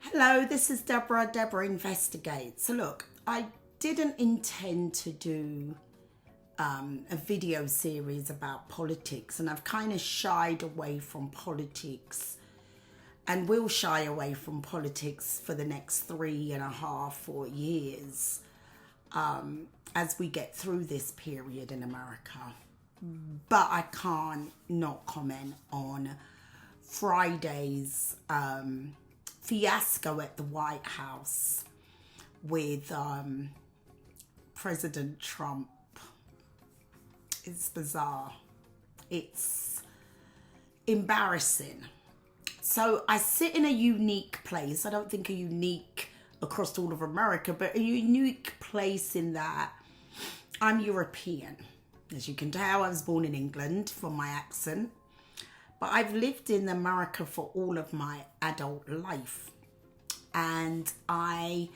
Hello, this is Deborah Investigates. So look, I didn't intend to do a video series about politics, and I've kind of shied away from politics and will shy away from politics for the next 3.5, 4 years as we get through this period in America. But I can't not comment on Friday's fiasco at the White House with President Trump. It's bizarre. It's embarrassing. So I sit in a unique place. I don't think a unique across all of America, but a unique place in that I'm European. As you can tell, I was born in England from my accent. But I've lived in America for all of my adult life. And I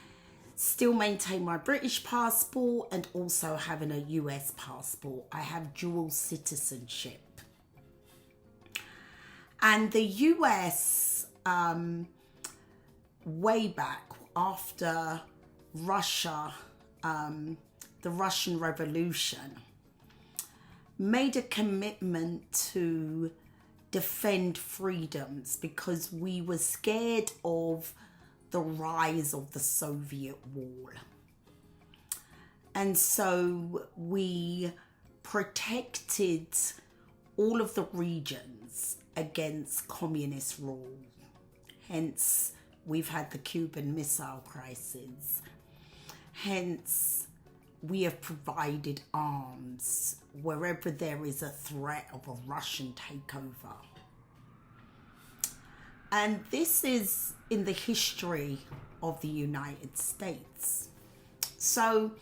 still maintain my British passport and also having a US passport. I have dual citizenship. And the US, way back after Russia, the Russian Revolution, made a commitment to defend freedoms because we were scared of the rise of the Soviet wall. And so we protected all of the regions against communist rule. Hence, we've had the Cuban Missile Crisis. Hence, we have provided arms wherever there is a threat of a Russian takeover. And this is in the history of the United States. So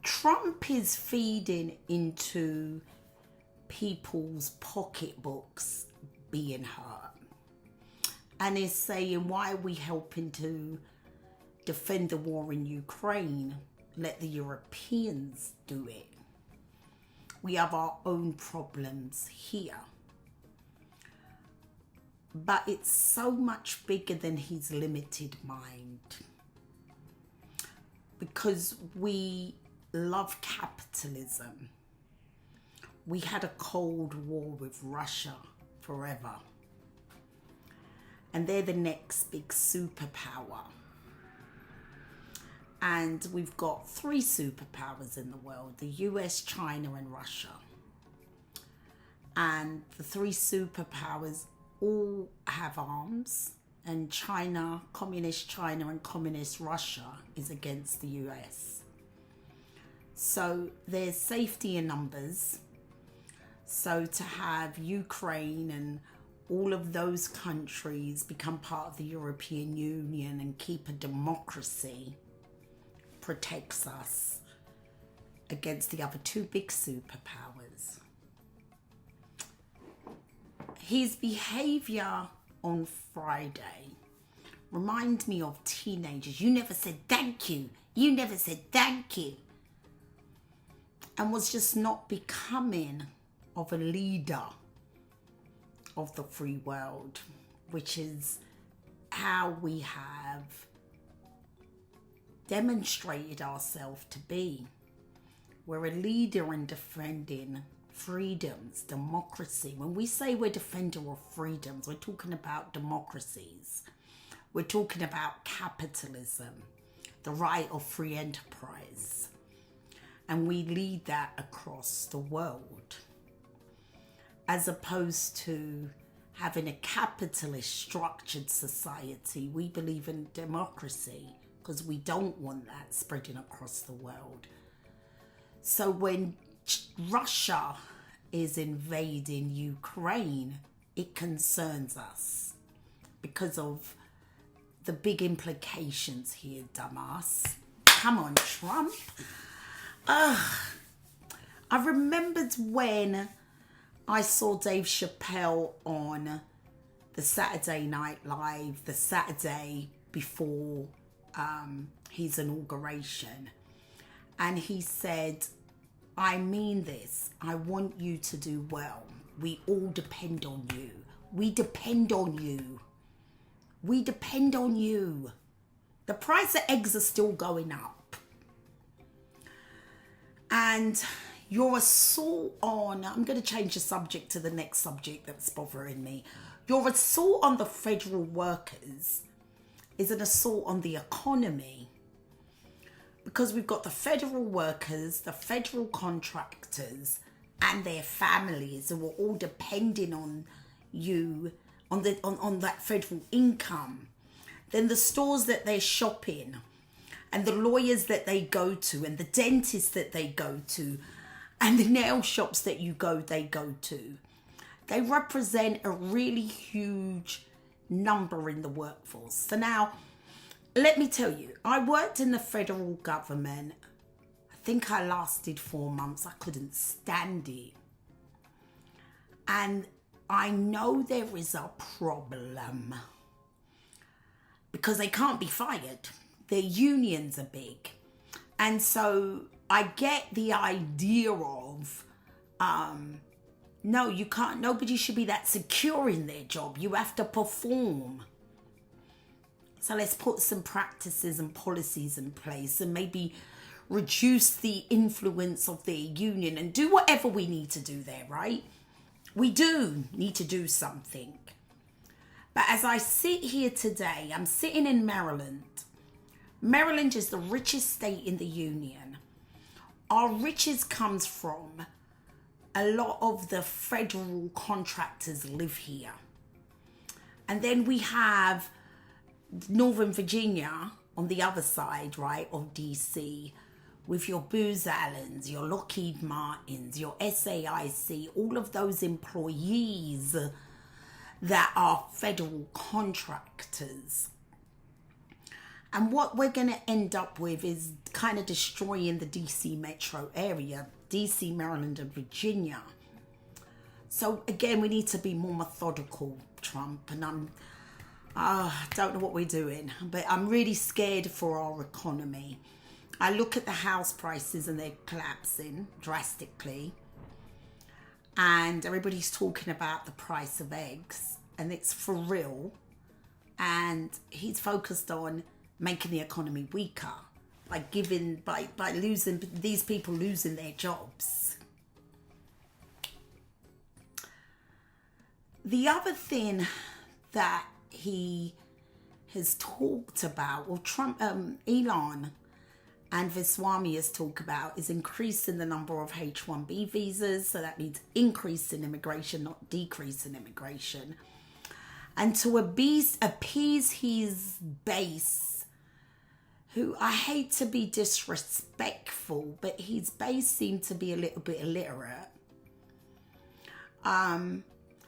Trump is feeding into people's pocketbooks being hurt. And is saying, why are we helping to defend the war in Ukraine? Let the Europeans do it. We have our own problems here. But it's so much bigger than his limited mind. Because we love capitalism. We had a Cold War with Russia forever. And they're the next big superpower. And we've got 3 superpowers in the world: the US, China, and Russia. And the 3 superpowers all have arms, and China, communist China and communist Russia is against the US. So there's safety in numbers. So to have Ukraine and all of those countries become part of the European Union and keep a democracy protects us against the other 2 big superpowers. His behavior on Friday reminds me of teenagers. You never said thank you. You never said thank you. And was just not becoming of a leader of the free world, which is how we have demonstrated ourselves to be. We're a leader in defending freedoms, democracy. When we say we're defender of freedoms, we're talking about democracies. We're talking about capitalism, the right of free enterprise. And we lead that across the world. As opposed to having a capitalist structured society, we believe in democracy because we don't want that spreading across the world. So when Russia is invading Ukraine, it concerns us because of the big implications here, dumbass. Come on, Trump. I remembered when I saw Dave Chappelle on the Saturday Night Live, the Saturday before his inauguration. And he said, I mean this. I want you to do well. We all depend on you. We depend on you. We depend on you. The price of eggs are still going up. And your assault on, I'm going to change the subject to the next subject that's bothering me. Your assault on the federal workers is an assault on the economy. Because we've got the federal workers, the federal contractors, and their families who are all depending on you, on that federal income. Then the stores that they're shopping, and the lawyers that they go to, and the dentists that they go to, and the nail shops that they go to. They represent a really huge number in the workforce. So now, let me tell you, I worked in the federal government. I think I lasted 4 months. I couldn't stand it. And I know there is a problem because they can't be fired. Their unions are big. And so I get the idea of, no, you can't, nobody should be that secure in their job. You have to perform. So let's put some practices and policies in place and maybe reduce the influence of their union and do whatever we need to do there, right? We do need to do something. But as I sit here today, I'm sitting in Maryland. Maryland is the richest state in the union. Our riches comes from a lot of the federal contractors live here. And then we have Northern Virginia on the other side, right, of DC, with your Booz Allens, your Lockheed Martins, your SAIC, all of those employees that are federal contractors. And what we're going to end up with is kind of destroying the DC metro area, DC, Maryland, and Virginia. So again, we need to be more methodical, Trump, and I don't know what we're doing, but I'm really scared for our economy. I look at the house prices and they're collapsing drastically. And everybody's talking about the price of eggs, and it's for real. And he's focused on making the economy weaker by losing these people losing their jobs. The other thing that he has talked about, or Trump, Elon and Viswami has talked about, is increasing the number of H-1B visas. So that means increase in immigration, not decrease in immigration. And to appease his base, who, I hate to be disrespectful, but his base seemed to be a little bit illiterate.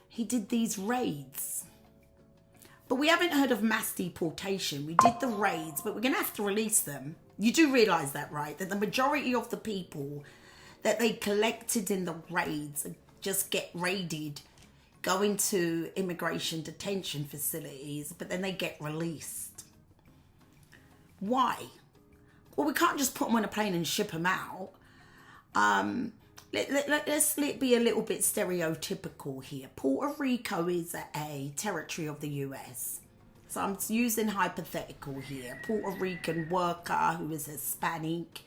He did these raids. But we haven't heard of mass deportation. We did the raids, but we're going to have to release them. You do realise that, right? That the majority of the people that they collected in the raids just get raided, go into immigration detention facilities, but then they get released. Why? Well, we can't just put them on a plane and ship them out. Let's be a little bit stereotypical here. Puerto Rico is a territory of the US. So I'm using hypothetical here. Puerto Rican worker who is Hispanic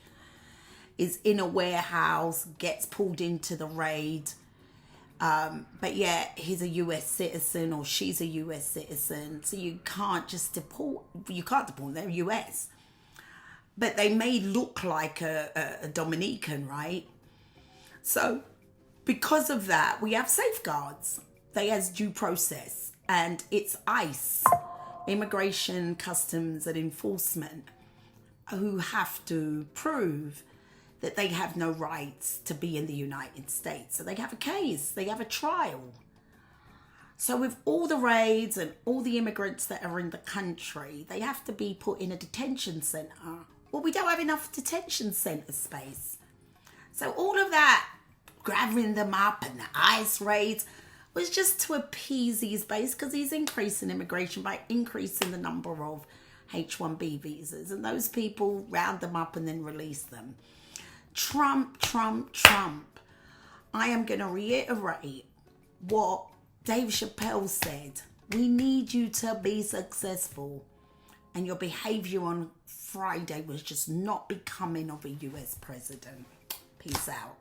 is in a warehouse, gets pulled into the raid. But yeah, he's a US citizen or she's a US citizen. So you can't just deport. You can't deport them, they're US. But they may look like a Dominican, right? So because of that, we have safeguards. They has due process. And it's ICE, Immigration, Customs and Enforcement, who have to prove that they have no rights to be in the United States. So they have a case, they have a trial. So with all the raids and all the immigrants that are in the country, they have to be put in a detention centre. Well, we don't have enough detention centre space. So all of that, grabbing them up and the ICE raids, was just to appease his base because he's increasing immigration by increasing the number of H-1B visas. And those people round them up and then release them. Trump. I am going to reiterate what Dave Chappelle said. We need you to be successful. And your behaviour on Friday was just not becoming of a US president. Peace out.